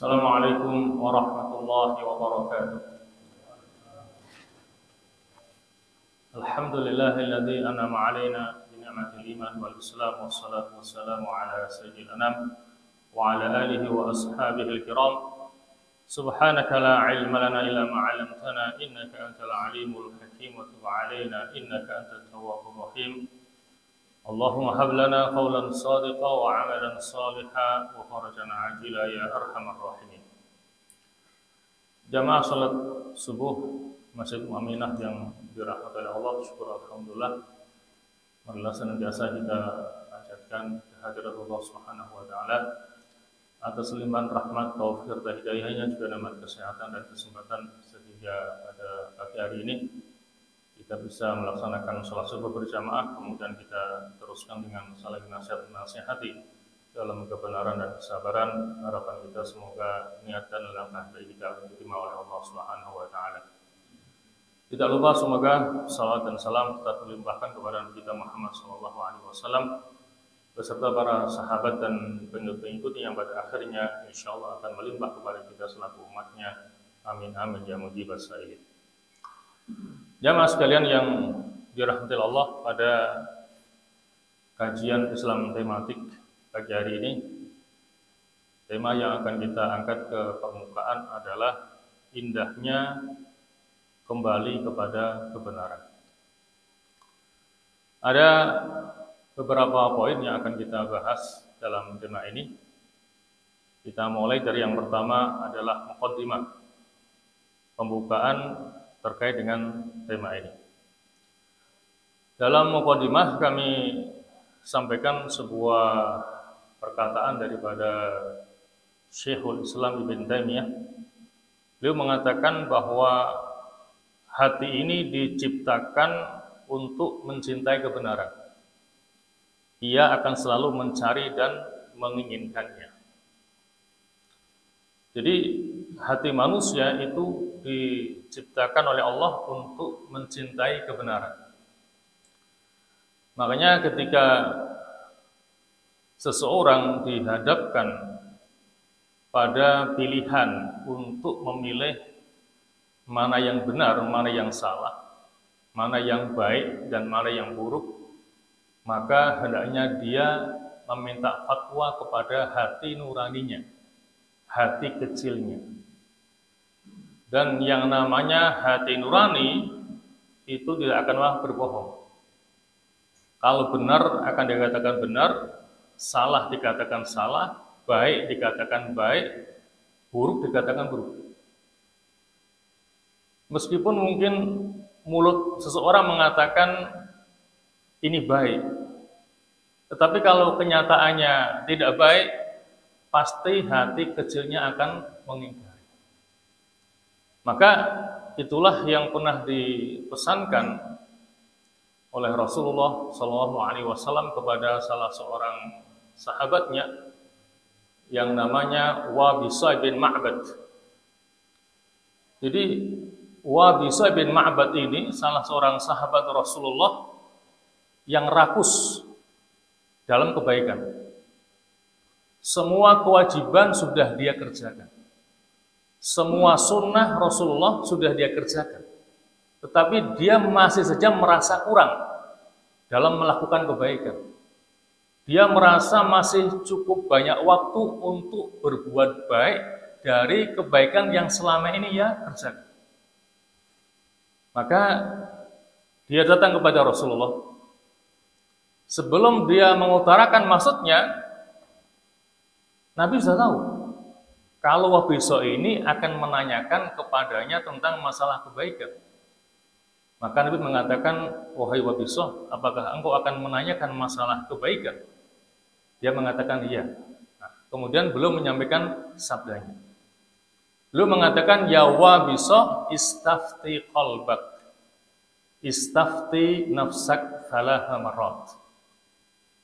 Assalamualaikum warahmatullahi wabarakatuh. Alhamdulillahilladzi an'ama 'alaina bi ni'matil iman wal islam wassalatu wassalamu ala sayyidil anam wa ala alihi wa ashabihil kiram. Subhanaka la 'ilma lana illa ma 'allamtana innaka antal alimul hakim wa tub 'alaina innaka antat tawwabur rahim. Allahumma hab lana qawlan sadiqa wa 'amalan salihan wa farajan 'ajila ya arhamar rahimin. Jamaah salat subuh Masjid Mu'minah yang dirahmati oleh Allah, syukur alhamdulillah. Marilah senantiasa kita panjatkan kehadirat Allah Subhanahu wa taala atas limpahan rahmat, taufik dan hidayahnya, juga nikmat kesehatan dan kesempatan sehingga pada pagi hari ini kita bisa melaksanakan sholat subuh berjamaah, kemudian kita teruskan dengan saling nasihati dalam kebenaran dan kesabaran. Harapan kita semoga niat dan langkah baik kita diterima oleh Allah Subhanahu wa taala. Tidak lupa semoga salawat dan salam tetap dilimpahkan kepada Nabi kita Muhammad SAW beserta para sahabat dan pengikut yang pada akhirnya insyaallah akan melimpah kepada kita selaku umatnya. Amin amin ya mujibas sa'ilin. Jamaah sekalian yang dirahmati Allah, pada kajian Islam tematik pagi hari ini, tema yang akan kita angkat ke permukaan adalah indahnya kembali kepada kebenaran. Ada beberapa poin yang akan kita bahas dalam tema ini. Kita mulai dari yang pertama adalah muqaddimah, pembukaan terkait dengan tema ini. Dalam muqaddimah kami sampaikan sebuah perkataan daripada Syekhul Islam Ibn Taimiyah. Beliau mengatakan bahwa hati ini diciptakan untuk mencintai kebenaran. Ia akan selalu mencari dan menginginkannya. Jadi hati manusia itu diciptakan oleh Allah untuk mencintai kebenaran. Makanya ketika seseorang dihadapkan pada pilihan untuk memilih mana yang benar, mana yang salah, mana yang baik dan mana yang buruk, maka hendaknya dia meminta fatwa kepada hati nuraninya, hati kecilnya. Dan yang namanya hati nurani itu tidak akan berbohong. Kalau benar akan dikatakan benar, salah dikatakan salah, baik dikatakan baik, buruk dikatakan buruk. Meskipun mungkin mulut seseorang mengatakan ini baik, tetapi kalau kenyataannya tidak baik, pasti hati kecilnya akan mengingkari. Maka itulah yang pernah dipesankan oleh Rasulullah SAW kepada salah seorang sahabatnya yang namanya Wabisa bin Ma'bad. Jadi Wabisa bin Ma'bad ini salah seorang sahabat Rasulullah yang rakus dalam kebaikan. Semua kewajiban sudah dia kerjakan. Semua sunnah Rasulullah sudah dia kerjakan. Tetapi dia masih saja merasa kurang dalam melakukan kebaikan. Dia merasa masih cukup banyak waktu untuk berbuat baik dari kebaikan yang selama ini ia kerjakan. Maka dia datang kepada Rasulullah. Sebelum dia mengutarakan maksudnya, Nabi sudah tahu kalau Wabisa ini akan menanyakan kepadanya tentang masalah kebaikan. Maka Nabi mengatakan, wahai Wabisa, apakah engkau akan menanyakan masalah kebaikan? Dia mengatakan iya. Nah, kemudian belum menyampaikan sabdanya. Beliau mengatakan, ya Wabisa, istafti qalbak, istafti nafsak thalatha marrat.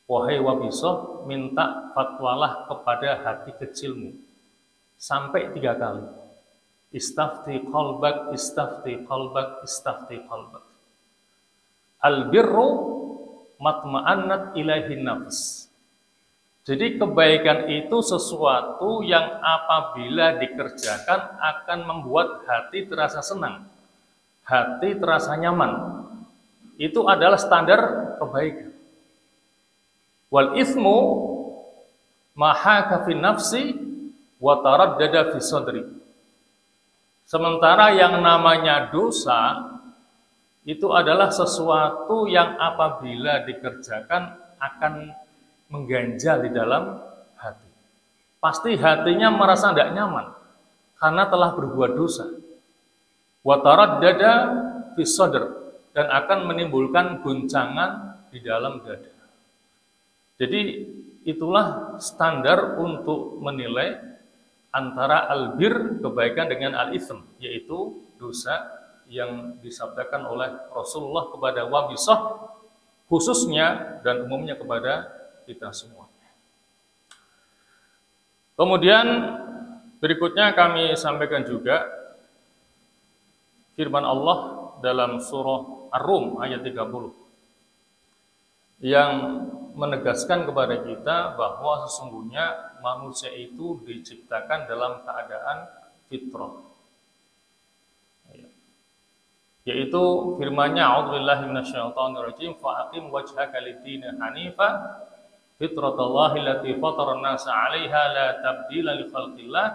Wahai Wabisa, minta fatwalah kepada hati kecilmu sampai 3 kali. Istafti qalbak, istafti qalbak, istafti qalbak. Al-birru matma'annat ilaihin nafs. Jadi kebaikan itu sesuatu yang apabila dikerjakan akan membuat hati terasa senang, hati terasa nyaman. Itu adalah standar kebaikan. Wal itsmu ma haka fi nafsi wa taraddada fi sadri. Sementara yang namanya dosa itu adalah sesuatu yang apabila dikerjakan akan mengganjal di dalam hati. Pasti hatinya merasa tidak nyaman karena telah berbuat dosa. Wa taraddada fi sadr, dan akan menimbulkan goncangan di dalam dada. Jadi itulah standar untuk menilai antara albir, kebaikan, dengan al-itsm, yaitu dosa yang disabdakan oleh Rasulullah kepada Wabisah khususnya dan umumnya kepada kita semua. Kemudian berikutnya kami sampaikan juga firman Allah dalam surah Ar-Rum ayat 30 yang menegaskan kepada kita bahwa sesungguhnya manusia itu diciptakan dalam keadaan fitrah. Yaitu firman-Nya, a'udzubillahi minasyaitonirrajim, fa'aqim wajhaka lid-dini hanifa fitratallahi allati fatara an-nasa 'alaiha la tabdila li khalqillah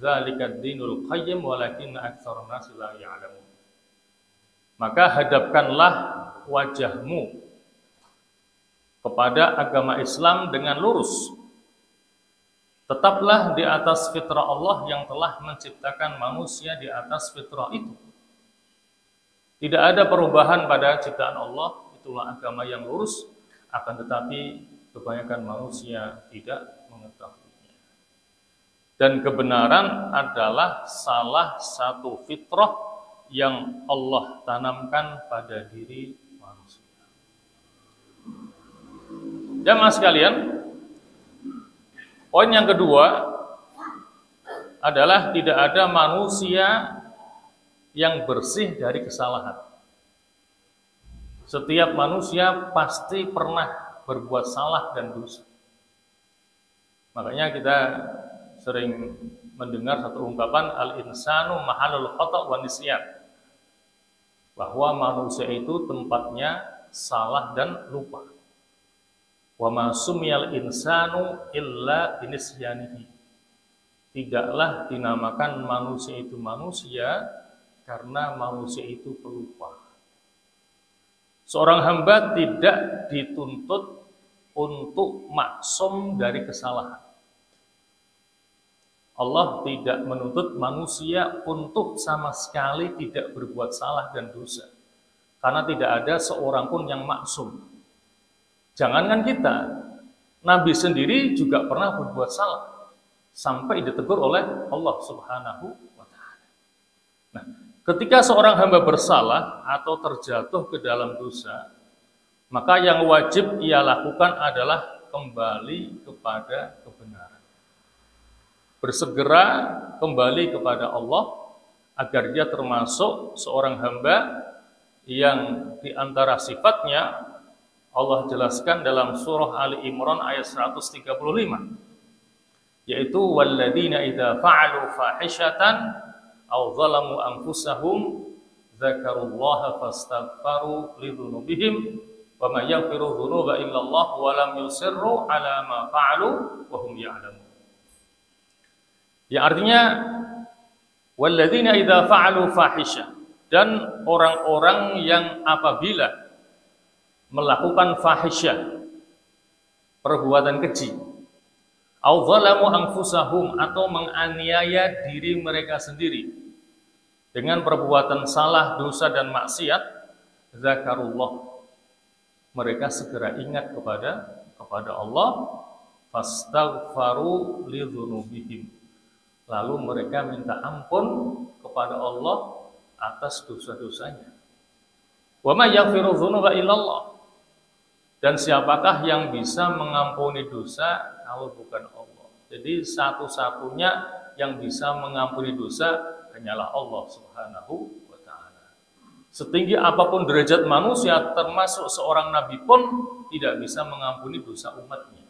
dzalika ad-dinul qayyim walakinna aktsarun nasi la ya'lamun. Maka hadapkanlah wajahmu kepada agama Islam dengan lurus. Tetaplah di atas fitrah Allah yang telah menciptakan manusia di atas fitrah itu. Tidak ada perubahan pada ciptaan Allah, itulah agama yang lurus, akan tetapi kebanyakan manusia tidak mengetahuinya. Dan kebenaran adalah salah satu fitrah yang Allah tanamkan pada diri manusia. Jamaah sekalian, poin yang kedua adalah tidak ada manusia yang bersih dari kesalahan. Setiap manusia pasti pernah berbuat salah dan dosa. Makanya kita sering mendengar satu ungkapan, al-insanu mahalul khata' wa nisyan, bahwa manusia itu tempatnya salah dan lupa. Wa ma sumiyal insanu illa binisyanihi. Tidaklah dinamakan manusia itu manusia karena manusia itu pelupa. Seorang hamba tidak dituntut untuk maksum dari kesalahan. Allah tidak menuntut manusia untuk sama sekali tidak berbuat salah dan dosa. Karena tidak ada seorang pun yang maksum. Jangankan kita, Nabi sendiri juga pernah berbuat salah sampai ditegur oleh Allah Subhanahu wa ta'ala. Nah, ketika seorang hamba bersalah atau terjatuh ke dalam dosa, maka yang wajib ia lakukan adalah kembali kepada kebenaran. Bersegera kembali kepada Allah agar dia termasuk seorang hamba yang diantara sifatnya Allah jelaskan dalam surah Ali Imran ayat 135, yaitu walladzina idza fa'alu fahishatan aw zalamu anfusahum dzakarullaha fastaghfaru lidzunubihim wa may yaghfiru dzunuba illallah wa lam yusirru ala ma fa'alu wa hum ya'lamun. Ya, artinya walladzina idza fa'alu fahisha, dan orang-orang yang apabila melakukan fahisyah, perbuatan keji, au zalamu anfusahum, atau menganiaya diri mereka sendiri dengan perbuatan salah, dosa dan maksiat, zakarullah, mereka segera ingat kepada Allah, fastaghfaru lidzunubihim, lalu mereka minta ampun kepada Allah atas dosa-dosanya. Wa may yaghfiru dzunuba illallah, dan siapakah yang bisa mengampuni dosa kalau bukan Allah? Jadi satu-satunya yang bisa mengampuni dosa hanyalah Allah Subhanahu wa ta'ala. Setinggi apapun derajat manusia, termasuk seorang nabi pun tidak bisa mengampuni dosa umatnya.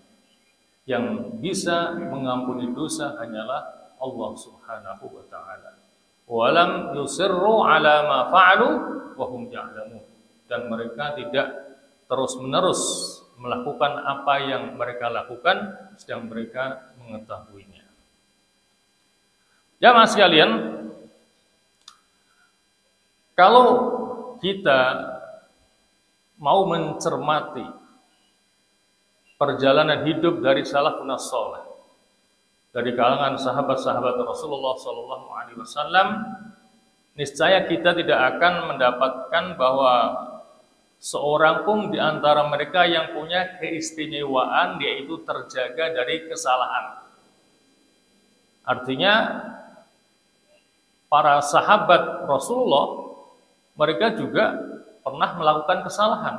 Yang bisa mengampuni dosa hanyalah Allah Subhanahu wa taala. Walam yusirru ala ma fa'alu wa hum ya'lamun. Dan mereka tidak terus-menerus melakukan apa yang mereka lakukan sedang mereka mengetahuinya. Jamaah sekalian, kalau kita mau mencermati perjalanan hidup dari salafun salih, dari kalangan sahabat-sahabat Rasulullah SAW, niscaya kita tidak akan mendapatkan bahwa seorang pun di antara mereka yang punya keistimewaan yaitu terjaga dari kesalahan. Artinya para sahabat Rasulullah mereka juga pernah melakukan kesalahan.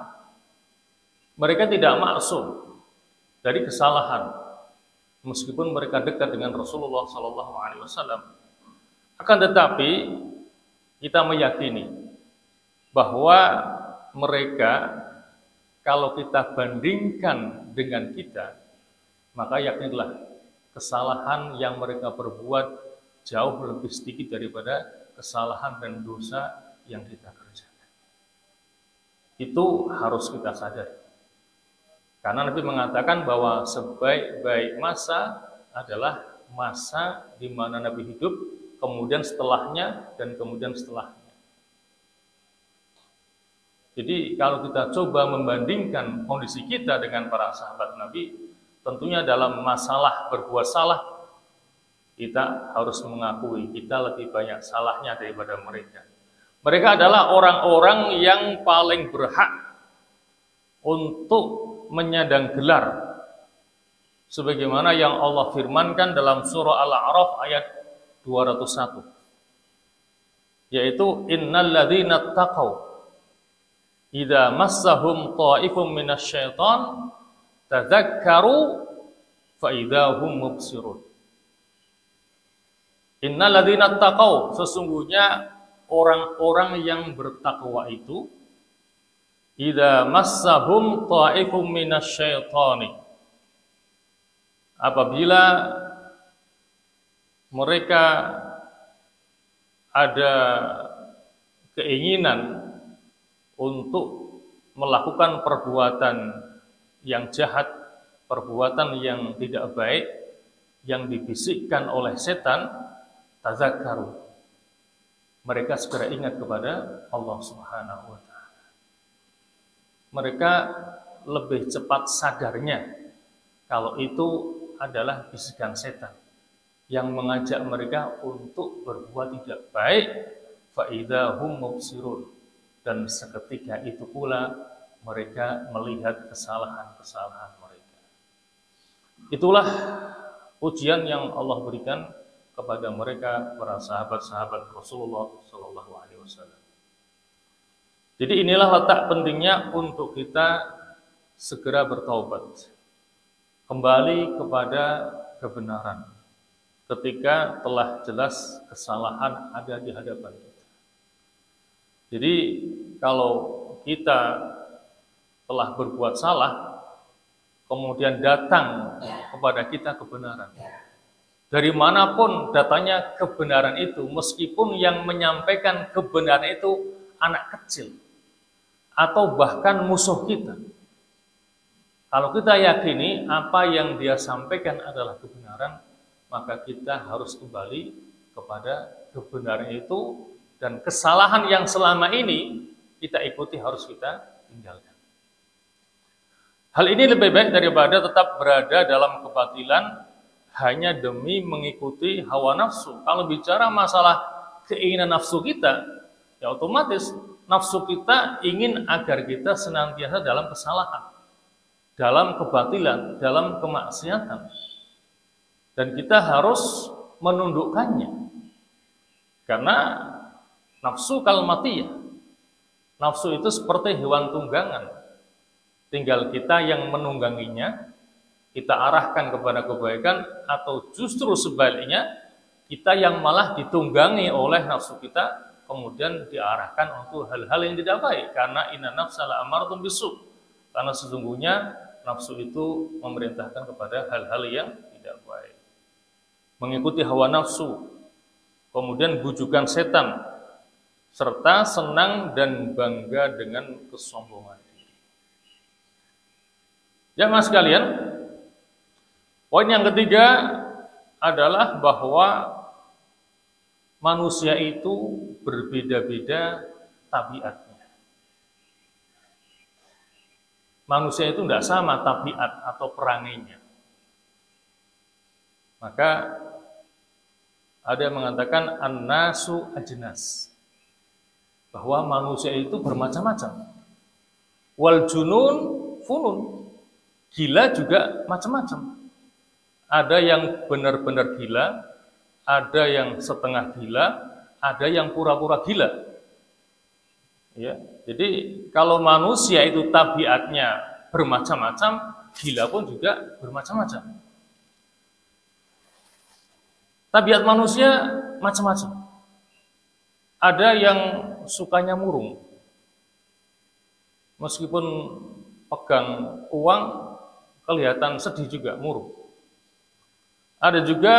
Mereka tidak maksum dari kesalahan, meskipun mereka dekat dengan Rasulullah SAW. Akan tetapi kita meyakini bahwa mereka, kalau kita bandingkan dengan kita, maka yakinilah kesalahan yang mereka perbuat jauh lebih sedikit daripada kesalahan dan dosa yang kita kerjakan. Itu harus kita sadari. Karena Nabi mengatakan bahwa sebaik-baik masa adalah masa di mana Nabi hidup, kemudian setelahnya, dan kemudian setelahnya. Jadi kalau kita coba membandingkan kondisi kita dengan para sahabat Nabi, tentunya dalam masalah berbuat salah, kita harus mengakui kita lebih banyak salahnya daripada mereka. Mereka adalah orang-orang yang paling berhak untuk menyandang gelar sebagaimana yang Allah firmankan dalam surah Al-A'raf ayat 201, yaitu innal ladzina taqaw idza massahum ta'ifun minasyaiton tadzakkaru fa idza hum mubsirun. Innal ladzina taqaw, sesungguhnya orang-orang yang bertakwa itu, idza massahum ta'ifun minasyaitani, apabila mereka ada keinginan untuk melakukan perbuatan yang jahat, perbuatan yang tidak baik, yang dibisikkan oleh setan, tazakkaru, mereka segera ingat kepada Allah Subhanahu wa ta'ala. Mereka lebih cepat sadarnya kalau itu adalah bisikan setan yang mengajak mereka untuk berbuat tidak baik, fa idza hum mubsirun, dan seketika itu pula mereka melihat kesalahan-kesalahan mereka. Itulah ujian yang Allah berikan kepada mereka, para sahabat-sahabat Rasulullah SAW. Jadi inilah letak pentingnya untuk kita segera bertaubat, kembali kepada kebenaran ketika telah jelas kesalahan ada di hadapan kita. Jadi kalau kita telah berbuat salah, kemudian datang kepada kita kebenaran, dari manapun datanya kebenaran itu, meskipun yang menyampaikan kebenaran itu anak kecil atau bahkan musuh kita, kalau kita yakini apa yang dia sampaikan adalah kebenaran, maka kita harus kembali kepada kebenaran itu, dan kesalahan yang selama ini kita ikuti harus kita tinggalkan. Hal ini lebih baik daripada tetap berada dalam kebatilan hanya demi mengikuti hawa nafsu. Kalau bicara masalah keinginan nafsu kita, ya otomatis nafsu kita ingin agar kita senantiasa dalam kesalahan, dalam kebatilan, dalam kemaksiatan. Dan kita harus menundukkannya. Karena nafsu kalmatiyah, nafsu itu seperti hewan tunggangan. Tinggal kita yang menungganginya, kita arahkan kepada kebaikan, atau justru sebaliknya, kita yang malah ditunggangi oleh nafsu kita, kemudian diarahkan untuk hal-hal yang tidak baik. Karena inna nafsa la'amaratun bisu'. Karena sesungguhnya nafsu itu memerintahkan kepada hal-hal yang tidak baik. Mengikuti hawa nafsu, kemudian bujukan setan, serta senang dan bangga dengan kesombongan diri. Jamaah sekalian, poin yang ketiga adalah bahwa manusia itu berbeda-beda tabiatnya. Manusia itu tidak sama tabiat atau perangainya. Maka ada yang mengatakan an-nasu ajnas, bahwa manusia itu bermacam-macam. Wal junun funun, gila juga macam-macam. Ada yang benar-benar gila, ada yang setengah gila, ada yang pura-pura gila. Ya, jadi kalau manusia itu tabiatnya bermacam-macam, gila pun juga bermacam-macam. Tabiat manusia macam-macam. Ada yang sukanya murung. Meskipun pegang uang, kelihatan sedih juga, murung. Ada juga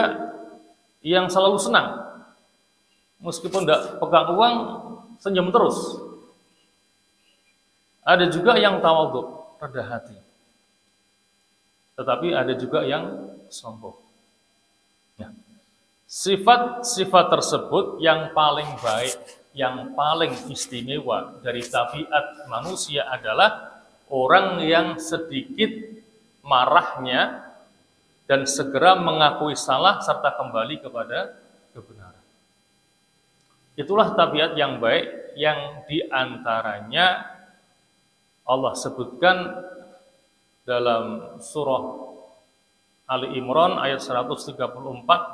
yang selalu senang. Meskipun tidak pegang uang, senyum terus. Ada juga yang tawadhu, rendah hati. Tetapi ada juga yang sombong. Nah, sifat-sifat tersebut yang paling baik, yang paling istimewa dari tabiat manusia adalah orang yang sedikit marahnya dan segera mengakui salah serta kembali kepada kebenaran. Itulah tabiat yang baik yang diantaranya Allah sebutkan dalam surah Ali Imran ayat 134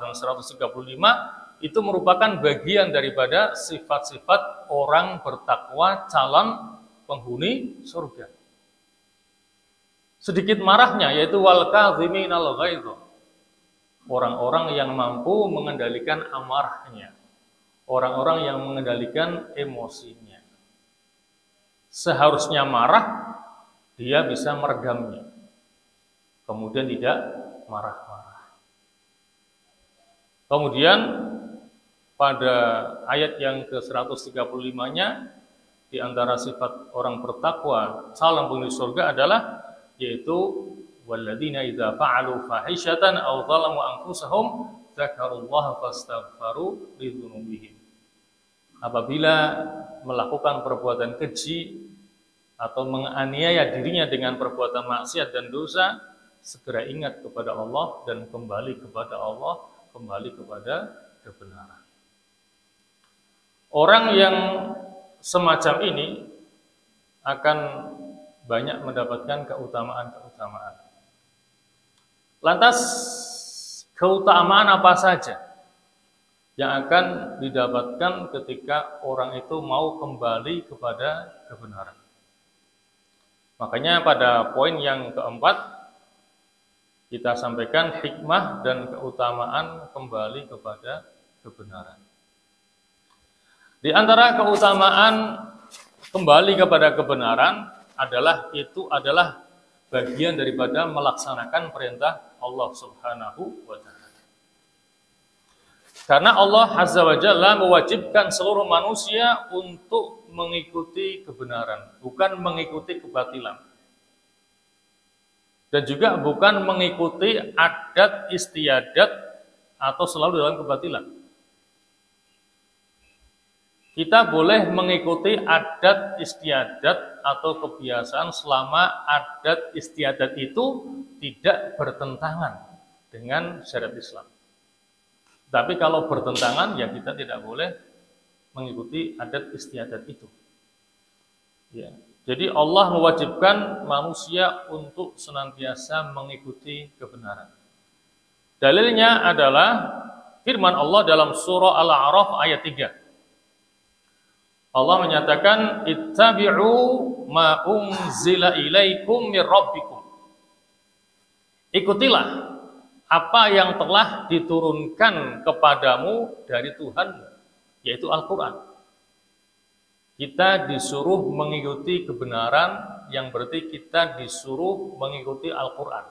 dan 135, itu merupakan bagian daripada sifat-sifat orang bertakwa calon penghuni surga. Sedikit marahnya, yaitu wal kadhiminal ghaidh, orang-orang yang mampu mengendalikan amarahnya, orang-orang yang mengendalikan emosinya. Seharusnya marah, dia bisa meredamnya, kemudian tidak marah-marah. Kemudian pada ayat yang ke-135-nya, di antara sifat orang bertakwa calon penghuni surga adalah yaitu walladzina idza fa'alu fahishatan aw zalamu anfusahum dzakarullaha fastaghfaru lidzunubihim. Apabila melakukan perbuatan keji atau menganiaya dirinya dengan perbuatan maksiat dan dosa, segera ingat kepada Allah dan kembali kepada Allah, kembali kepada kebenaran. Orang yang semacam ini akan banyak mendapatkan keutamaan-keutamaan. Lantas, keutamaan apa saja yang akan didapatkan ketika orang itu mau kembali kepada kebenaran? Makanya pada poin yang keempat, kita sampaikan hikmah dan keutamaan kembali kepada kebenaran. Di antara keutamaan kembali kepada kebenaran adalah bagian daripada melaksanakan perintah Allah Subhanahu wa Ta'ala. Karena Allah Azza wa Jalla mewajibkan seluruh manusia untuk mengikuti kebenaran, bukan mengikuti kebatilan. Dan juga bukan mengikuti adat istiadat atau selalu dalam kebatilan. Kita boleh mengikuti adat istiadat atau kebiasaan selama adat istiadat itu tidak bertentangan dengan syariat Islam. Tapi kalau bertentangan, ya kita tidak boleh mengikuti adat istiadat itu. Ya. Jadi Allah mewajibkan manusia untuk senantiasa mengikuti kebenaran. Dalilnya adalah firman Allah dalam surah Al-A'raf ayat 3. Allah menyatakan ittabi'u ma unzila ilaikum mir rabbikum. Ikutilah apa yang telah diturunkan kepadamu dari Tuhanmu, yaitu Al-Qur'an. Kita disuruh mengikuti kebenaran, yang berarti kita disuruh mengikuti Al-Quran.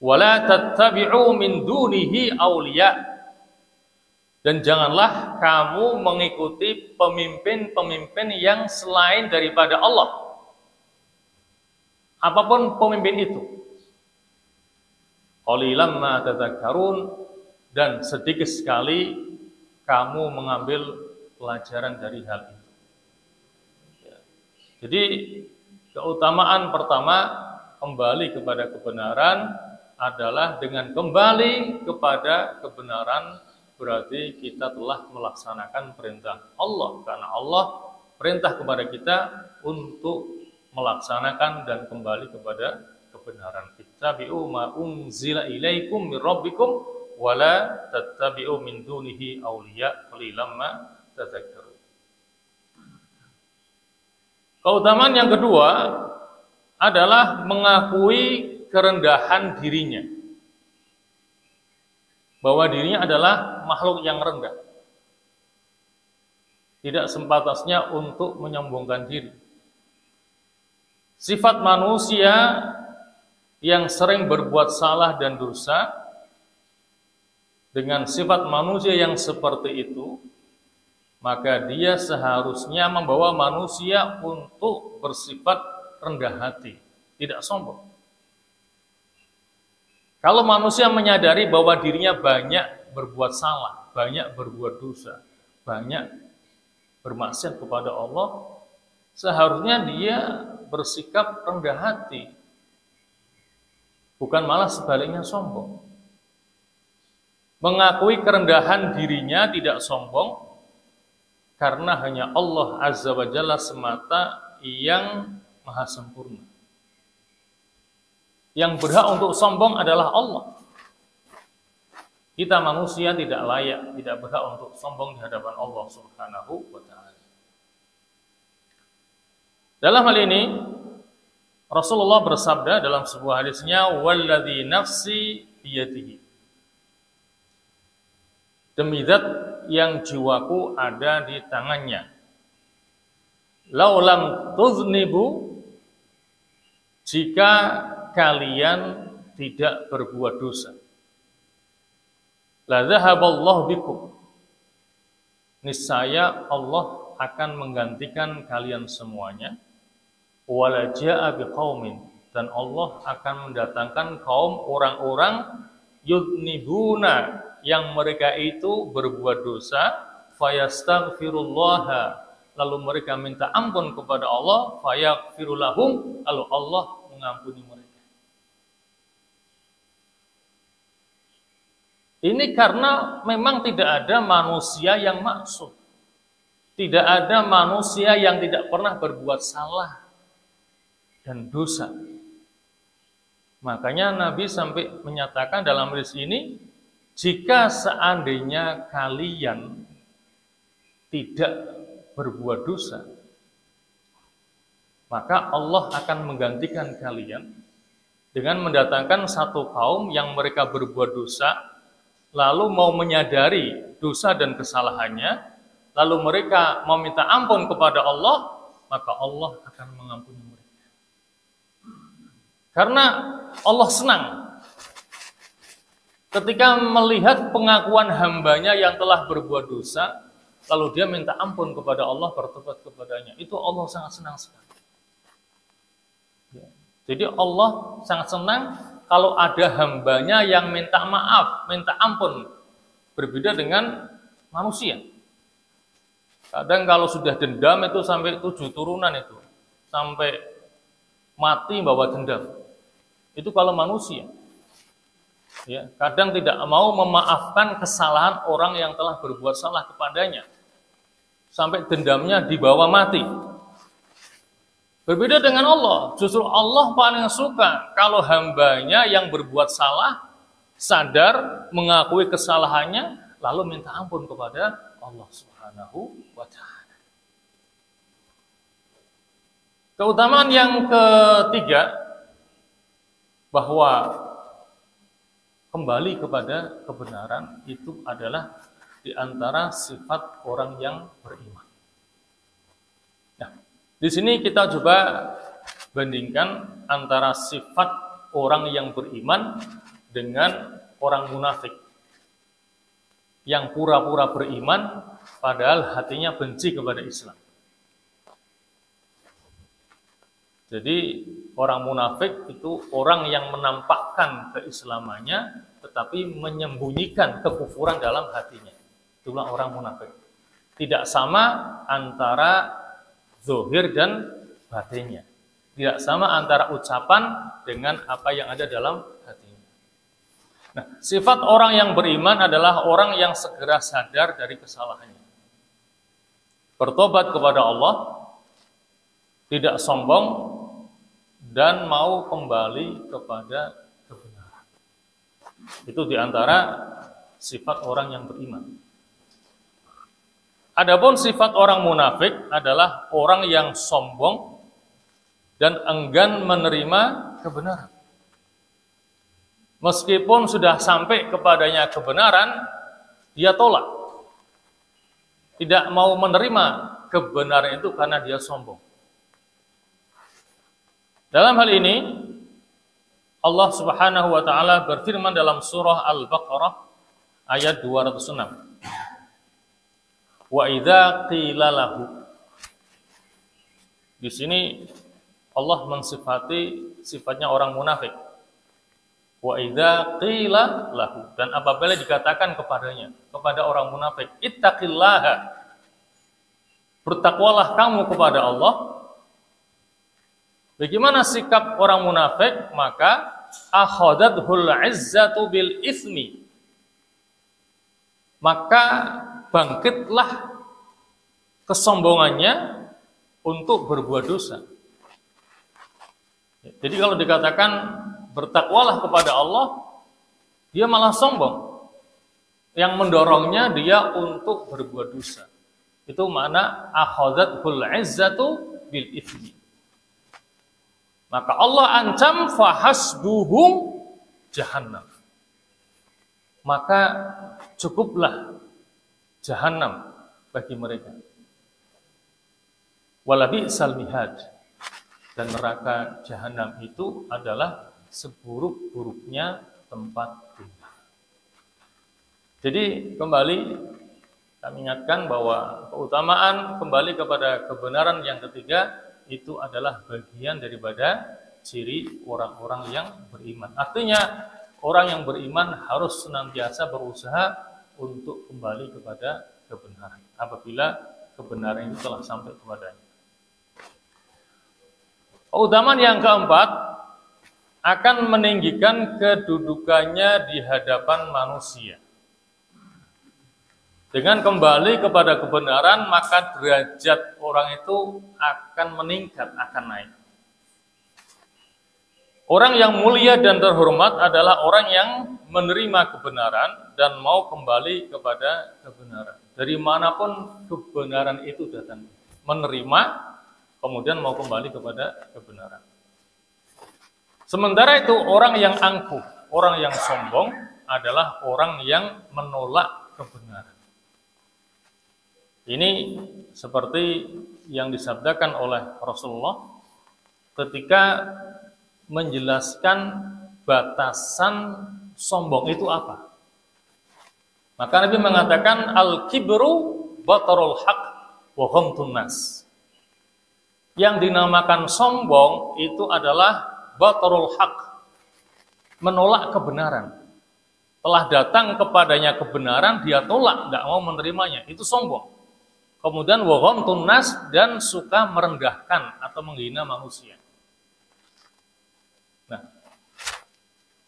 Wala tattabi'u min dunihi awliya. Dan janganlah kamu mengikuti pemimpin-pemimpin yang selain daripada Allah. Apapun pemimpin itu. Qalilan ma tadhakkarun, dan sedikit sekali kamu mengambil pelajaran dari hal itu. Ya. Jadi keutamaan pertama kembali kepada kebenaran adalah dengan kembali kepada kebenaran berarti kita telah melaksanakan perintah Allah, karena Allah perintah kepada kita untuk melaksanakan dan kembali kepada kebenaran. Ittabi'u ma unzila ilaikum mir rabbikum wala tattabi'u min dunihi awliya qalilan ma tadhakkarun. Keutamaan yang kedua adalah mengakui kerendahan dirinya, bahwa dirinya adalah makhluk yang rendah, tidak sepantasnya untuk menyombongkan diri. Sifat manusia yang sering berbuat salah dan dosa, dengan sifat manusia yang seperti itu, maka dia seharusnya membawa manusia untuk bersifat rendah hati, tidak sombong. Kalau manusia menyadari bahwa dirinya banyak berbuat salah, banyak berbuat dosa, banyak bermaksiat kepada Allah, seharusnya dia bersikap rendah hati, bukan malah sebaliknya sombong. Mengakui kerendahan dirinya, tidak sombong, karena hanya Allah Azza wa Jalla semata yang maha sempurna. Yang berhak untuk sombong adalah Allah. Kita manusia tidak layak, tidak berhak untuk sombong di hadapan Allah Subhanahu wa ta'ala. Dalam hal ini Rasulullah bersabda dalam sebuah hadisnya, "Walladzi nafsi biyadihi." Demi zat yang jiwaku ada di tangannya. Laulam tuznibu, jika kalian tidak berbuat dosa, la dzahaballahu bikum, niscaya Allah akan menggantikan kalian semuanya, wala jaa biqaumin, dan Allah akan mendatangkan kaum orang-orang yudnibuna, yang mereka itu berbuat dosa, fayastaghfirullaha, lalu mereka minta ampun kepada Allah, fayaghfirulahum, lalu Allah mengampuni mereka. Ini karena memang tidak ada manusia yang maksum. Tidak ada manusia yang tidak pernah berbuat salah dan dosa. Makanya Nabi sampai menyatakan dalam hadis ini, jika seandainya kalian tidak berbuat dosa, maka Allah akan menggantikan kalian dengan mendatangkan satu kaum yang mereka berbuat dosa, lalu mau menyadari dosa dan kesalahannya, lalu mereka meminta ampun kepada Allah, maka Allah akan mengampuni mereka. Karena Allah senang ketika melihat pengakuan hambanya yang telah berbuat dosa, lalu dia minta ampun kepada Allah, bertobat kepadanya. Itu Allah sangat senang sekali. Jadi Allah sangat senang kalau ada hambanya yang minta maaf, minta ampun. Berbeda dengan manusia. Kadang kalau sudah dendam itu sampai 7 turunan itu. Sampai mati bawa dendam. Itu kalau manusia. Ya, kadang tidak mau memaafkan kesalahan orang yang telah berbuat salah kepadanya. Sampai dendamnya dibawa mati. Berbeda dengan Allah, justru Allah paling suka kalau hambanya yang berbuat salah, sadar, mengakui kesalahannya, lalu minta ampun kepada Allah Subhanahu wa ta'ala. Keutamaan yang ketiga, bahwa kembali kepada kebenaran itu adalah di antara sifat orang yang beriman. Nah, di sini kita coba bandingkan antara sifat orang yang beriman dengan orang munafik yang pura-pura beriman padahal hatinya benci kepada Islam. Jadi orang munafik itu orang yang menampakkan keislamannya tetapi menyembunyikan kekufuran dalam hatinya. Itulah orang munafik. Tidak sama antara zahir dan batinnya. Tidak sama antara ucapan dengan apa yang ada dalam hatinya. Nah, sifat orang yang beriman adalah orang yang segera sadar dari kesalahannya. Bertobat kepada Allah, tidak sombong, dan mau kembali kepada kebenaran. Itu diantara sifat orang yang beriman. Adapun sifat orang munafik adalah orang yang sombong dan enggan menerima kebenaran. Meskipun sudah sampai kepadanya kebenaran, dia tolak. Tidak mau menerima kebenaran itu karena dia sombong. Dalam hal ini, Allah Subhanahu wa taala berfirman dalam surah Al-Baqarah ayat 206. Wa idza qila lahu. Di sini Allah mensifati sifatnya orang munafik. Wa idza qila lahu, dan apabila dikatakan kepadanya, kepada orang munafik, ittaqillaha, bertakwalah kamu kepada Allah. Bagaimana sikap orang munafik? Maka akhadathul izzatu bil itsmi, maka bangkitlah kesombongannya untuk berbuat dosa. Jadi kalau dikatakan bertakwalah kepada Allah, dia malah sombong. Yang mendorongnya dia untuk berbuat dosa. Itu makna akhadathul izzatu bil itsmi. Maka Allah ancam fahasbuhum jahannam. Maka cukuplah jahannam bagi mereka. Walabi'sal mihad, dan neraka jahannam itu adalah seburuk-buruknya tempat tinggal. Jadi kembali kami ingatkan bahwa keutamaan kembali kepada kebenaran yang ketiga itu adalah bagian daripada ciri orang-orang yang beriman. Artinya orang yang beriman harus senantiasa berusaha untuk kembali kepada kebenaran apabila kebenaran itu telah sampai kepadanya. Keutamaan yang keempat akan meninggikan kedudukannya di hadapan manusia. Dengan kembali kepada kebenaran, maka derajat orang itu akan meningkat, akan naik. Orang yang mulia dan terhormat adalah orang yang menerima kebenaran dan mau kembali kepada kebenaran. Dari manapun kebenaran itu datang, menerima, kemudian mau kembali kepada kebenaran. Sementara itu orang yang angkuh, orang yang sombong adalah orang yang menolak kebenaran. Ini seperti yang disabdakan oleh Rasulullah ketika menjelaskan batasan sombong itu apa. Maka Nabi mengatakan al-kibru batarul haq wa ghamtun nas. Yang dinamakan sombong itu adalah batarul haq, menolak kebenaran. Telah datang kepadanya kebenaran, dia tolak, tidak mau menerimanya. Itu sombong. Kemudian wa ghamtun nas, dan suka merendahkan atau menghina manusia. Nah,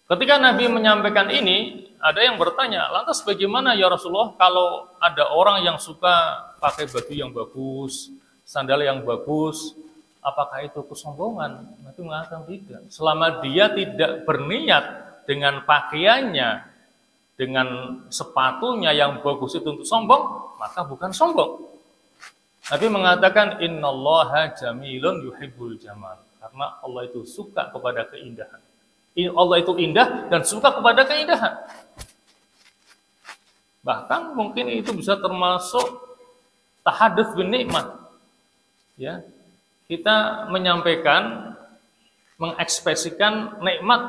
ketika Nabi menyampaikan ini, ada yang bertanya, lantas bagaimana ya Rasulullah kalau ada orang yang suka pakai baju yang bagus, sandal yang bagus, apakah itu kesombongan? Nabi mengatakan tidak. Selama dia tidak berniat dengan pakaiannya, dengan sepatunya yang bagus itu untuk sombong, maka bukan sombong. Nabi mengatakan innallaha jamilun yuhibbul jamal, karena Allah itu suka kepada keindahan. Allah itu indah dan suka kepada keindahan. Bahkan mungkin itu bisa termasuk tahadduts bin nikmat. Ya. Kita menyampaikan, mengekspresikan nikmat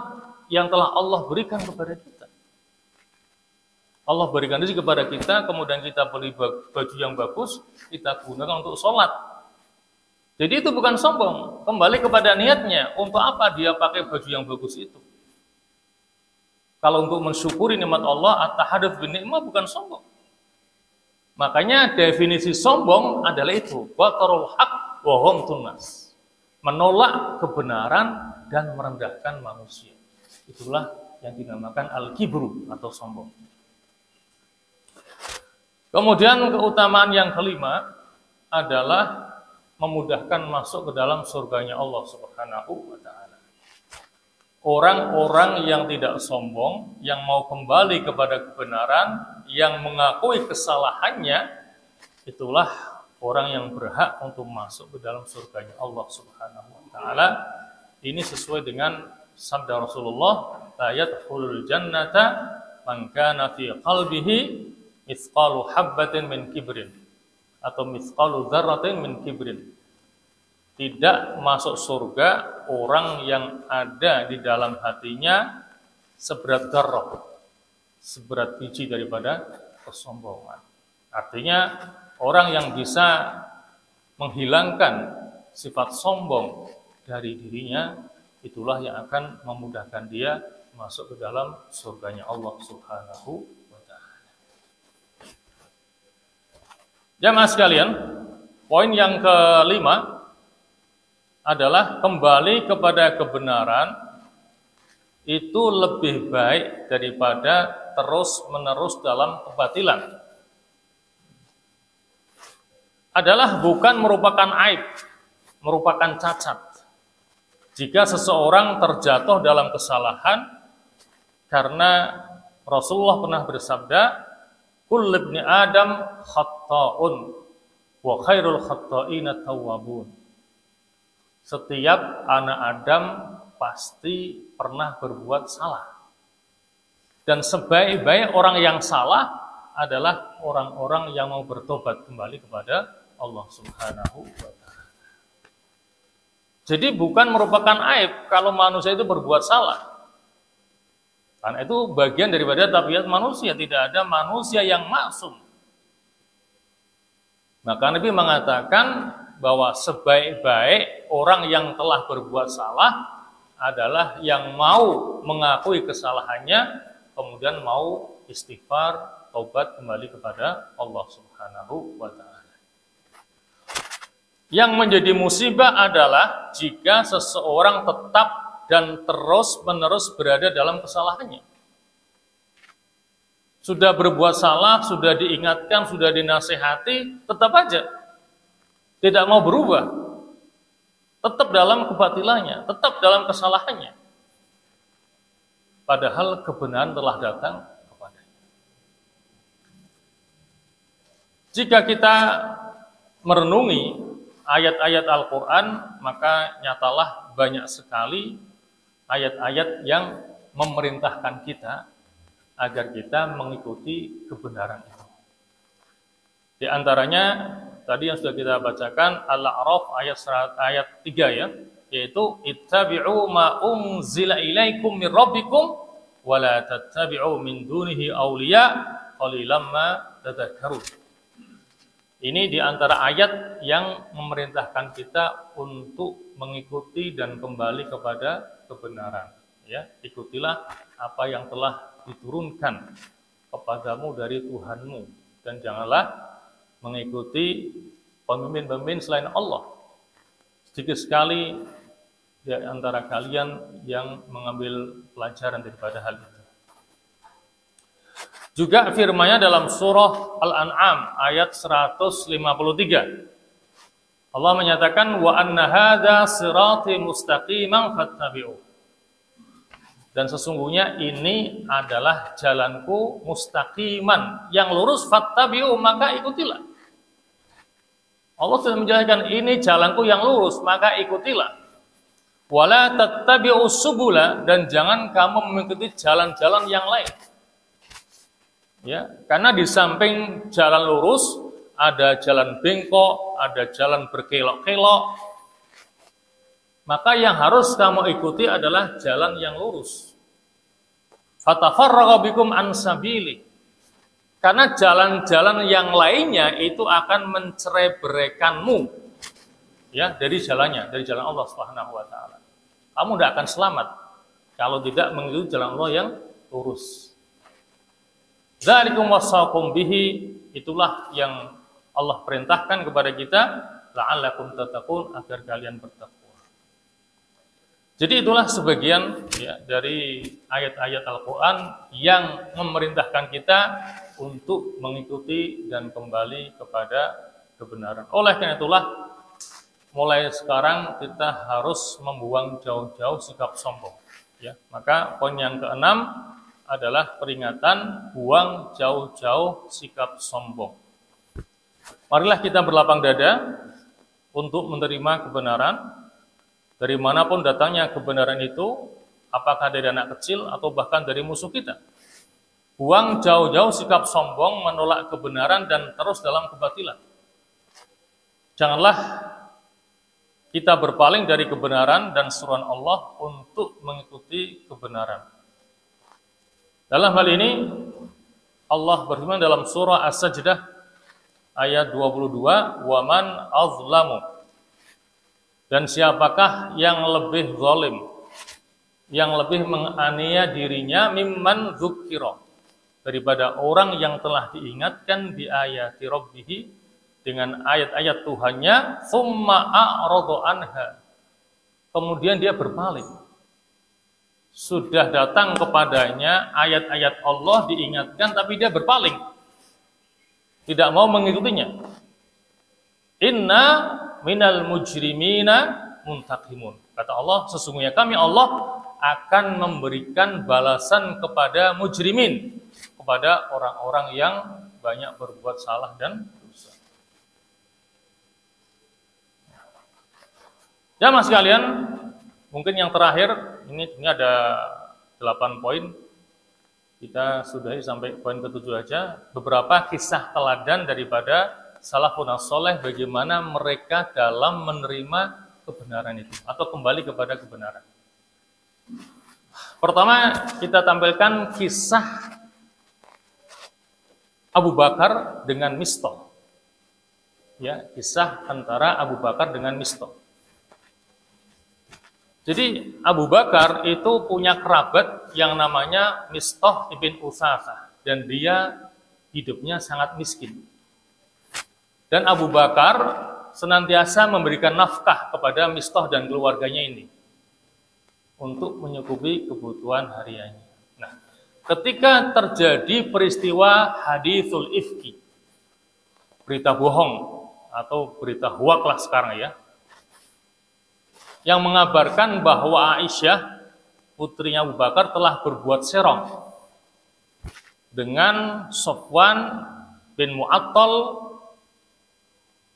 yang telah Allah berikan kepada kita. Allah berikan rezeki kepada kita, kemudian kita beli baju yang bagus, kita gunakan untuk sholat. Jadi itu bukan sombong, kembali kepada niatnya. Untuk apa dia pakai baju yang bagus itu? Kalau untuk mensyukuri nikmat Allah, at-tahadduts bin nikmat bukan sombong. Makanya definisi sombong adalah itu, batarul haq wa ghamtun nas. Menolak kebenaran dan merendahkan manusia. Itulah yang dinamakan al-kibru atau sombong. Kemudian keutamaan yang kelima adalah memudahkan masuk ke dalam surganya Allah Subhanahu wa ta'ala. Orang-orang yang tidak sombong, yang mau kembali kepada kebenaran, yang mengakui kesalahannya, itulah orang yang berhak untuk masuk ke dalam surganya Allah Subhanahu wa ta'ala. Ini sesuai dengan sabda Rasulullah, la yadkhulul jannata man kana fi qalbihi mithqalu habbatin min kibrin, atau mithqalu dzarratin min kibrin. Tidak masuk surga orang yang ada di dalam hatinya seberat dzarrah, seberat biji daripada kesombongan. Artinya orang yang bisa menghilangkan sifat sombong dari dirinya, itulah yang akan memudahkan dia masuk ke dalam surganya Allah Subhanahu wa ta'ala. Jamaah sekalian, poin yang kelima adalah kembali kepada kebenaran itu lebih baik daripada terus-menerus dalam kebatilan. Adalah bukan merupakan aib, merupakan cacat. Jika seseorang terjatuh dalam kesalahan, karena Rasulullah pernah bersabda, kullu ibni Adam khatta'un wa khairul khatta'ina tawwabun. Setiap anak Adam pasti pernah berbuat salah. Dan sebaik-baik orang yang salah adalah orang-orang yang mau bertobat kembali kepada Allah Subhanahu wa ta'ala. Jadi bukan merupakan aib kalau manusia itu berbuat salah. Karena itu bagian daripada tabiat manusia, tidak ada manusia yang maksum. Maka Nabi mengatakan bahwa sebaik-baik orang yang telah berbuat salah adalah yang mau mengakui kesalahannya, kemudian mau istighfar, taubat kembali kepada Allah Subhanahu wa ta'ala. Yang menjadi musibah adalah jika seseorang tetap dan terus-menerus berada dalam kesalahannya. Sudah berbuat salah, sudah diingatkan, sudah dinasihati, tetap aja tidak mau berubah. Tetap dalam kebatilannya, tetap dalam kesalahannya. Padahal kebenaran telah datang kepadanya. Jika kita merenungi ayat-ayat Al-Quran, maka nyatalah banyak sekali ayat-ayat yang memerintahkan kita agar kita mengikuti kebenaran itu. Di antaranya tadi yang sudah kita bacakan Al-A'raf ayat 3 ya, yaitu ittabi'u ma unzila ilaikum min rabbikum wa la tattabi'u min dunihi awliya qalilan ma tadhakkarun. Ini di antara ayat yang memerintahkan kita untuk mengikuti dan kembali kepada kebenaran. Ya, ikutilah apa yang telah diturunkan kepadamu dari Tuhanmu dan janganlah mengikuti pemimpin-pemimpin selain Allah. Sedikit sekali di antara kalian yang mengambil pelajaran daripada hal itu. Juga firman-Nya dalam surah Al-An'am ayat 153. Allah menyatakan wa anna hadza sirati mustaqiman fattabi'u. Dan sesungguhnya ini adalah jalanku mustaqiman, yang lurus, fattabi'u, maka ikutilah. Allah sudah menjelaskan ini jalanku yang lurus, maka ikutilah. Wala tattabi'u subula, dan jangan kamu mengikuti jalan-jalan yang lain. Ya, karena di samping jalan lurus ada jalan bengkok, ada jalan berkelok-kelok. Maka yang harus kamu ikuti adalah jalan yang lurus. Fatafarraqa bikum an sabili. Karena jalan-jalan yang lainnya itu akan mencerai-beraikanmu ya dari jalannya, dari jalan Allah Subhanahu wa taala. Kamu tidak akan selamat kalau tidak mengikuti jalan Allah yang lurus. Dzalikum wasaqum bihi, itulah yang Allah perintahkan kepada kita, la'allakum tattaqun, agar kalian bertakwa. Jadi itulah sebagian ya, dari ayat-ayat Al-Quran yang memerintahkan kita untuk mengikuti dan kembali kepada kebenaran. Oleh karena itulah, mulai sekarang kita harus membuang jauh-jauh sikap sombong. Ya, maka poin yang keenam adalah peringatan buang jauh-jauh sikap sombong. Marilah kita berlapang dada untuk menerima kebenaran. Dari manapun datangnya kebenaran itu, apakah dari anak kecil atau bahkan dari musuh kita. Buang jauh-jauh sikap sombong, menolak kebenaran dan terus dalam kebatilan. Janganlah kita berpaling dari kebenaran dan seruan Allah untuk mengikuti kebenaran. Dalam hal ini, Allah berfirman dalam surah As-Sajdah ayat 22, "Waman azlamu." Dan siapakah yang lebih zalim, yang lebih menganiaya dirinya, mimman dzukira, daripada orang yang telah diingatkan di ayati rabbihi, dengan ayat-ayat Tuhannya, tsumma a'rada anha, kemudian dia berpaling. Sudah datang kepadanya ayat-ayat Allah diingatkan, tapi dia berpaling, tidak mau mengikutinya. Inna minal mujrimina muntaqimun. Kata Allah, sesungguhnya kami Allah akan memberikan balasan kepada mujrimin, kepada orang-orang yang banyak berbuat salah dan dosa. Jamaah sekalian, mungkin yang terakhir, ini ada 8 poin. Kita sudahi sampai poin ke-7 aja. Beberapa kisah teladan daripada salafun as-saleh, bagaimana mereka dalam menerima kebenaran itu atau kembali kepada kebenaran. Pertama, kita tampilkan kisah Abu Bakar dengan Mistah. Ya, kisah antara Abu Bakar dengan Mistah. Jadi Abu Bakar itu punya kerabat yang namanya Mistah ibn Utsasah, dan dia hidupnya sangat miskin. Dan Abu Bakar senantiasa memberikan nafkah kepada Mistah dan keluarganya ini untuk menyukupi kebutuhan hariannya. Nah, ketika terjadi peristiwa haditsul ifki, berita bohong atau berita hoak lah sekarang ya, yang mengabarkan bahwa Aisyah, putrinya Abu Bakar, telah berbuat serong dengan Sofwan bin Mu'attal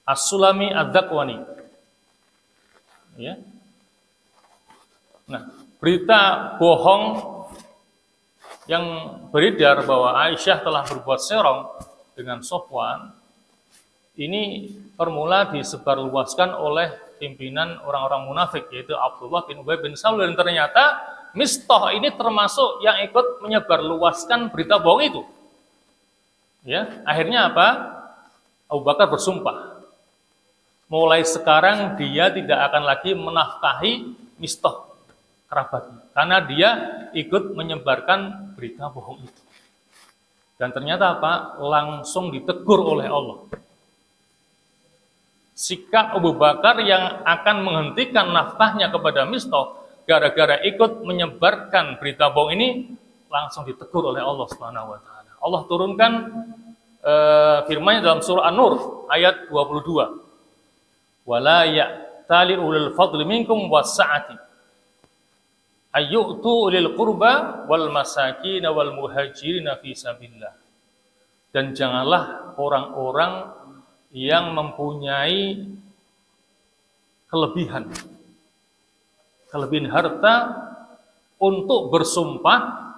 As-Sulami Ad-Dakwani. Ya. Nah, berita bohong yang beredar bahwa Aisyah telah berbuat serong dengan Sofwan ini bermula disebarluaskan oleh pimpinan orang-orang munafik, yaitu Abdullah bin Ubay bin Salul, dan ternyata Mistah ini termasuk yang ikut menyebarluaskan berita bohong itu. Ya, akhirnya apa? Abu Bakar bersumpah, mulai sekarang dia tidak akan lagi menafkahi Mistah, kerabatnya, karena dia ikut menyebarkan berita bohong itu. Dan ternyata apa? Langsung ditegur oleh Allah. Sikap Abu Bakar yang akan menghentikan nafkahnya kepada Mistah gara-gara ikut menyebarkan berita bohong ini langsung ditegur oleh Allah Subhanahu wa taala. Allah turunkan firman-Nya dalam surah An-Nur ayat 22. Wala ya'tali ulul fadli minkum was-sa'ati ayyu'tu ulil qurba wal masakin wal muhajirin fi sabilillah. Dan janganlah orang-orang yang mempunyai kelebihan harta untuk bersumpah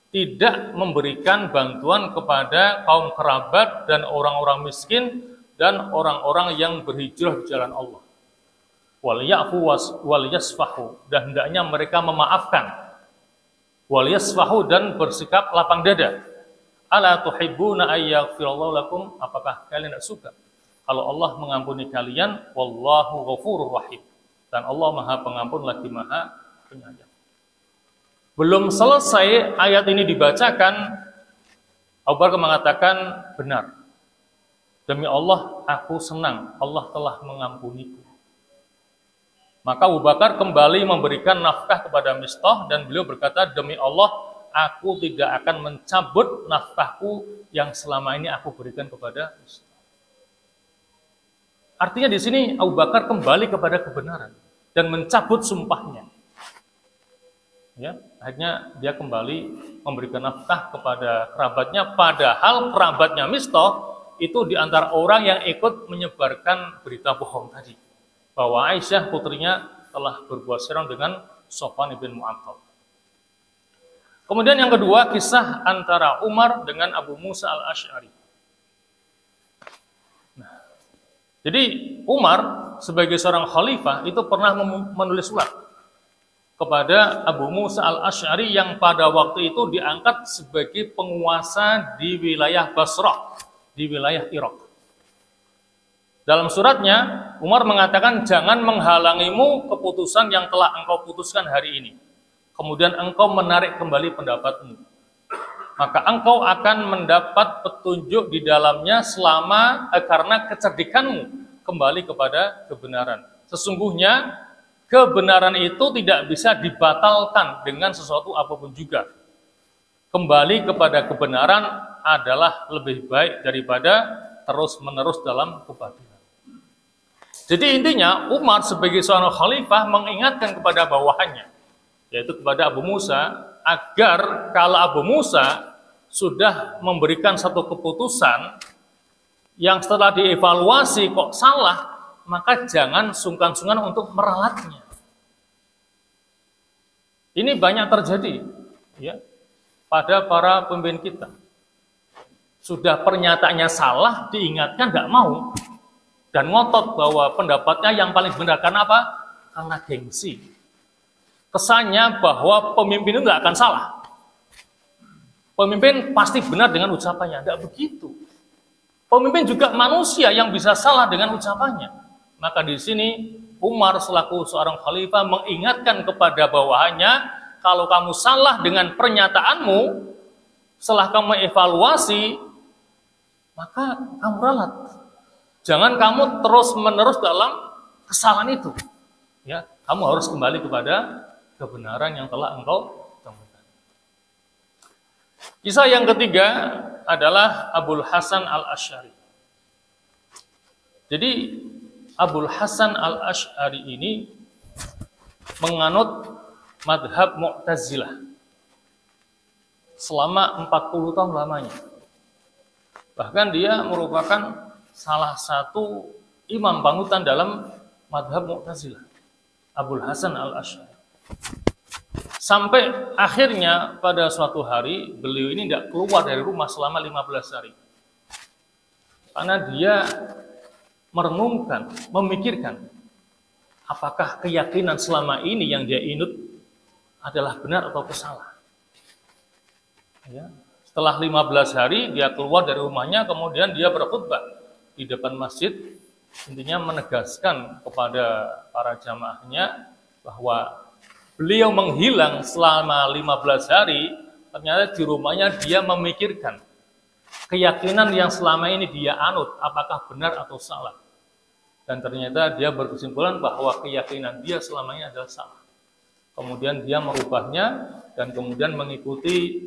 tidak memberikan bantuan kepada kaum kerabat dan orang-orang miskin dan orang-orang yang berhijrah di jalan Allah. Wal ya'fu wal yasfahu, dan hendaknya mereka memaafkan. Wal yasfahu, dan bersikap lapang dada. Ala tuhibbuna ayyaghfirallahu lakum, apakah kalian tidak suka kalau Allah mengampuni kalian? Wallahu ghafurur rahim, dan Allah Maha Pengampun lagi Maha Penyayang. Belum selesai ayat ini dibacakan, Abu Bakar mengatakan, benar, demi Allah aku senang Allah telah mengampuniku. Maka Abu Bakar kembali memberikan nafkah kepada Mistah, dan beliau berkata, demi Allah aku tidak akan mencabut nafkahku yang selama ini aku berikan kepada Mistah. Artinya di sini Abu Bakar kembali kepada kebenaran dan mencabut sumpahnya. Ya, akhirnya dia kembali memberikan nafkah kepada kerabatnya, padahal kerabatnya Mistah itu di antara orang yang ikut menyebarkan berita bohong tadi, bahwa Aisyah putrinya telah berbuat serong dengan Sofwan bin Mu'attal. Kemudian yang kedua, kisah antara Umar dengan Abu Musa al-Asy'ari. Nah, jadi Umar sebagai seorang khalifah itu pernah menulis surat kepada Abu Musa al-Asy'ari yang pada waktu itu diangkat sebagai penguasa di wilayah Basrah, di wilayah Irak. Dalam suratnya, Umar mengatakan, jangan menghalangimu keputusan yang telah engkau putuskan hari ini. Kemudian engkau menarik kembali pendapatmu. Maka engkau akan mendapat petunjuk di dalamnya karena kecerdikanmu kembali kepada kebenaran. Sesungguhnya, kebenaran itu tidak bisa dibatalkan dengan sesuatu apapun juga. Kembali kepada kebenaran adalah lebih baik daripada terus-menerus dalam kebatilan. Jadi intinya Umar sebagai seorang khalifah mengingatkan kepada bawahannya, yaitu kepada Abu Musa, agar kalau Abu Musa sudah memberikan satu keputusan yang setelah dievaluasi kok salah, maka jangan sungkan-sungkan untuk meralatnya. Ini banyak terjadi ya pada para pemimpin kita. Sudah pernyataannya salah, diingatkan nggak mau, dan ngotot bahwa pendapatnya yang paling benar. Karena apa? Karena gengsi. Kesannya bahwa pemimpin itu nggak akan salah. Pemimpin pasti benar dengan ucapannya. Nggak begitu. Pemimpin juga manusia yang bisa salah dengan ucapannya. Maka di sini Umar selaku seorang khalifah mengingatkan kepada bawahannya, kalau kamu salah dengan pernyataanmu, setelah kamu evaluasi, maka kamu ralat. Jangan kamu terus-menerus dalam kesalahan itu. Ya, kamu harus kembali kepada kebenaran yang telah engkau temukan. Kisah yang ketiga adalah Abul Hasan al-Asy'ari. Jadi Abul Hasan al-Asy'ari ini menganut madhab Mu'tazilah selama 40 tahun lamanya. Bahkan dia merupakan salah satu imam panutan dalam madhab Mu'tazilah, Abul Hasan al-Asy'ari. Sampai akhirnya pada suatu hari beliau ini tidak keluar dari rumah selama 15 hari. Karena dia merenungkan, memikirkan apakah keyakinan selama ini yang dia inut adalah benar atau salah. Ya. Setelah 15 hari dia keluar dari rumahnya, kemudian dia berkhutbah di depan masjid, intinya menegaskan kepada para jamaahnya bahwa beliau menghilang selama 15 hari, ternyata di rumahnya dia memikirkan keyakinan yang selama ini dia anut, apakah benar atau salah. Dan ternyata dia berkesimpulan bahwa keyakinan dia selama ini adalah salah. Kemudian dia merubahnya dan kemudian mengikuti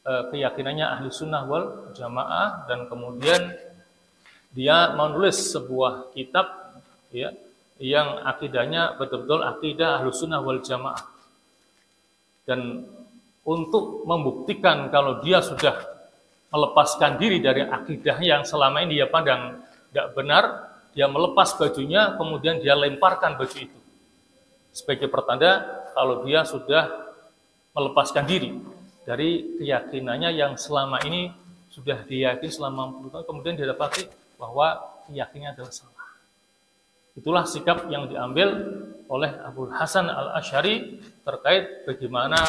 keyakinannya ahli sunnah wal jamaah, dan kemudian dia menulis sebuah kitab ya, yang akidahnya betul-betul akidah ahli sunnah wal jamaah. Dan untuk membuktikan kalau dia sudah melepaskan diri dari akidah yang selama ini dia pandang tidak benar, dia melepas bajunya, kemudian dia lemparkan baju itu sebagai pertanda kalau dia sudah melepaskan diri dari keyakinannya yang selama ini sudah diyakini selama 60 tahun, kemudian dia dapati bahwa keyakinannya adalah salah. Itulah sikap yang diambil oleh Abu Hasan al-Asy'ari terkait bagaimana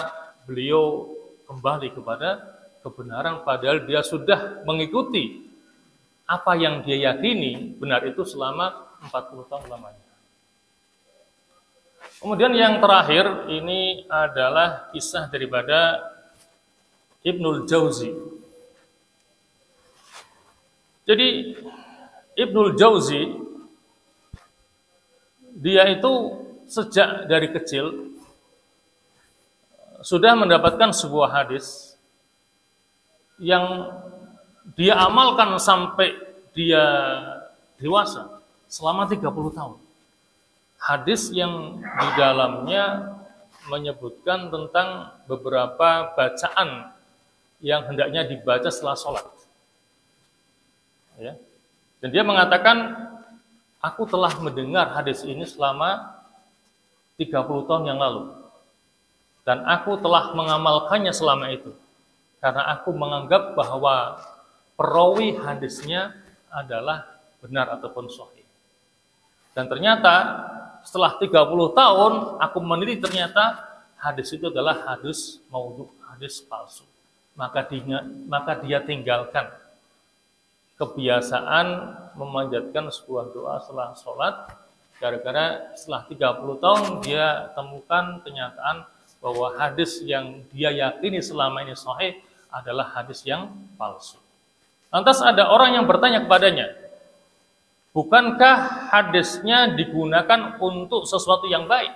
beliau kembali kepada kebenaran padahal dia sudah mengikuti apa yang dia yakini benar itu selama 40 tahun lamanya. Kemudian yang terakhir ini adalah kisah daripada Ibnul Jauzi. Jadi Ibnul Jauzi dia itu sejak dari kecil sudah mendapatkan sebuah hadis yang dia amalkan sampai dia dewasa selama 30 tahun. Hadis yang di dalamnya menyebutkan tentang beberapa bacaan yang hendaknya dibaca setelah sholat. Ya. Dan dia mengatakan, aku telah mendengar hadis ini selama 30 tahun yang lalu. Dan aku telah mengamalkannya selama itu. Karena aku menganggap bahwa perawi hadisnya adalah benar ataupun sahih. Dan ternyata setelah 30 tahun aku meneliti ternyata hadis itu adalah hadis maudhu, hadis palsu. Maka dia tinggalkan kebiasaan memanjatkan sebuah doa setelah sholat. Gara-gara setelah 30 tahun dia temukan kenyataan bahwa hadis yang dia yakini selama ini sahih adalah hadis yang palsu. Lantas ada orang yang bertanya kepadanya, bukankah hadisnya digunakan untuk sesuatu yang baik?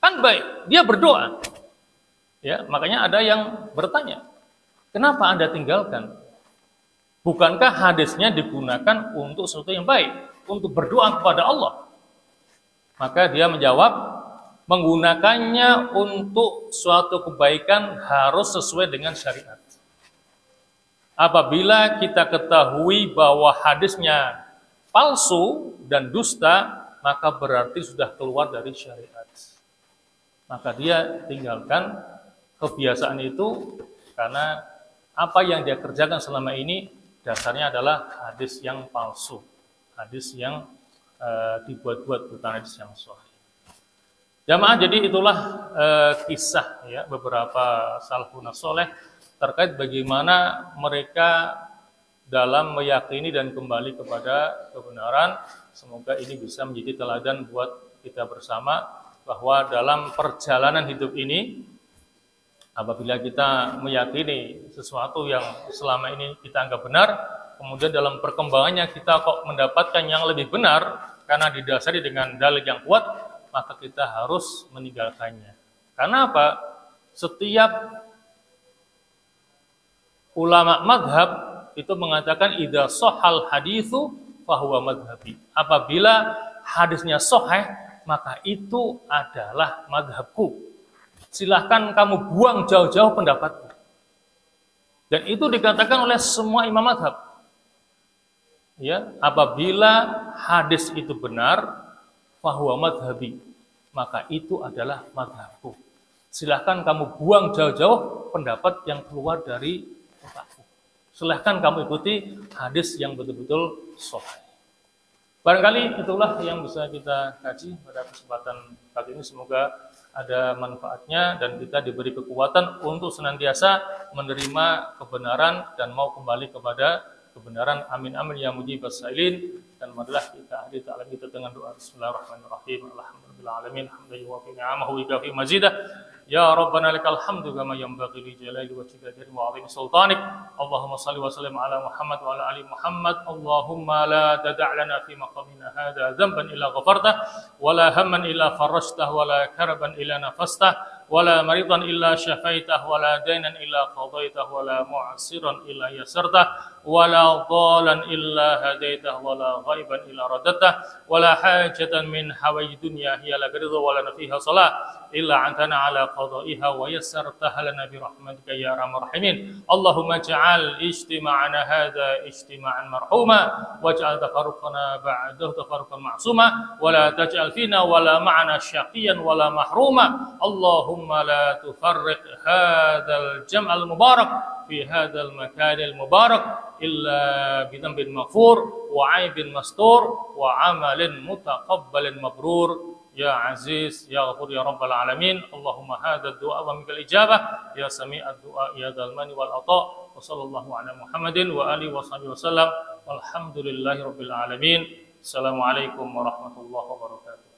Kan baik, dia berdoa. Ya, makanya ada yang bertanya, kenapa Anda tinggalkan? Bukankah hadisnya digunakan untuk sesuatu yang baik, untuk berdoa kepada Allah? Maka dia menjawab, menggunakannya untuk suatu kebaikan harus sesuai dengan syariat. Apabila kita ketahui bahwa hadisnya palsu dan dusta, maka berarti sudah keluar dari syariat. Maka dia tinggalkan kebiasaan itu karena apa yang dia kerjakan selama ini dasarnya adalah hadis yang palsu, hadis yang dibuat-buat, bukan hadis yang sahih. Jamaah, jadi itulah kisah ya beberapa salafun saleh terkait bagaimana mereka dalam meyakini dan kembali kepada kebenaran. Semoga ini bisa menjadi teladan buat kita bersama bahwa dalam perjalanan hidup ini apabila kita meyakini sesuatu yang selama ini kita anggap benar, kemudian dalam perkembangannya kita kok mendapatkan yang lebih benar karena didasari dengan dalil yang kuat, maka kita harus meninggalkannya. Karena apa? Setiap ulama madhab itu mengatakan idza shahal haditsu fahuwa madhhabi. Apabila hadisnya sahih, maka itu adalah madhabku. Silahkan kamu buang jauh-jauh pendapatku. Dan itu dikatakan oleh semua imam madhab. Ya, apabila hadis itu benar, fahuwa madhhabi, maka itu adalah madhabku. Silahkan kamu buang jauh-jauh pendapat yang keluar dari otakku. Silahkan kamu ikuti hadis yang betul-betul sahih. Barangkali itulah yang bisa kita kaji pada kesempatan kali ini. Semoga ada manfaatnya dan kita diberi kekuatan untuk senantiasa menerima kebenaran dan mau kembali kepada kebenaran. Amin amin ya mujibas sa'ilin. Dan marilah kita akhiri ta'ala kita dengan doa bismillahirrahmanirrahim. Alhamdulillah alamin hamdan wa fi ni'amahu wa fi mazidah. Ya Rabbana lakal hamdu kama yanbaghi li jalali wajhika wa 'azimi sultanik. Allahumma shalli wa sallim ala Muhammad wa ala ali Muhammad. Allahumma la tada' lana fi maqamina hadha dhanban illa ghafartah wa la hamman illa farajtah wa la karaban illa nafastah wa la maridan illa syafaitah wa la dainan illa qadaitah wa la mu'siran illa yasartah wa la dhalan illa hadaitah wa la ghaiban illa radattah wa la hajatan min hawaij dunya hiya la ridha wa la fiha salah illa antana ala qada'iha wa yassartaha lana bi rahmatika ya arhamar rahimin. Allahumma ij'al ijtima'ana hadha ijtima'an marhuma waj'al tafarruqana ba'dahu tafarruqan ma'suma wa la taj'al fina wa la ma'ana syaqiyan wa la mahruma. Allahumma Allahumma la tufarriq hadzal jam'al mubarak fi hadzal makanil mubarak illa bidhanbin maghfur wa 'aibin mastur wa 'amalin mutaqabbalin mabrur ya aziz ya ghafur ya rabbal alamin. Allahumma hadzal du'a wa minkal ijabah ya sami'ad du'a ya dzal mani wal ata. Wa sallallahu ala Muhammadin wa alihi washabihi wasallam. Walhamdulillahi rabbil alamin. Assalamualaikum warahmatullahi wabarakatuh.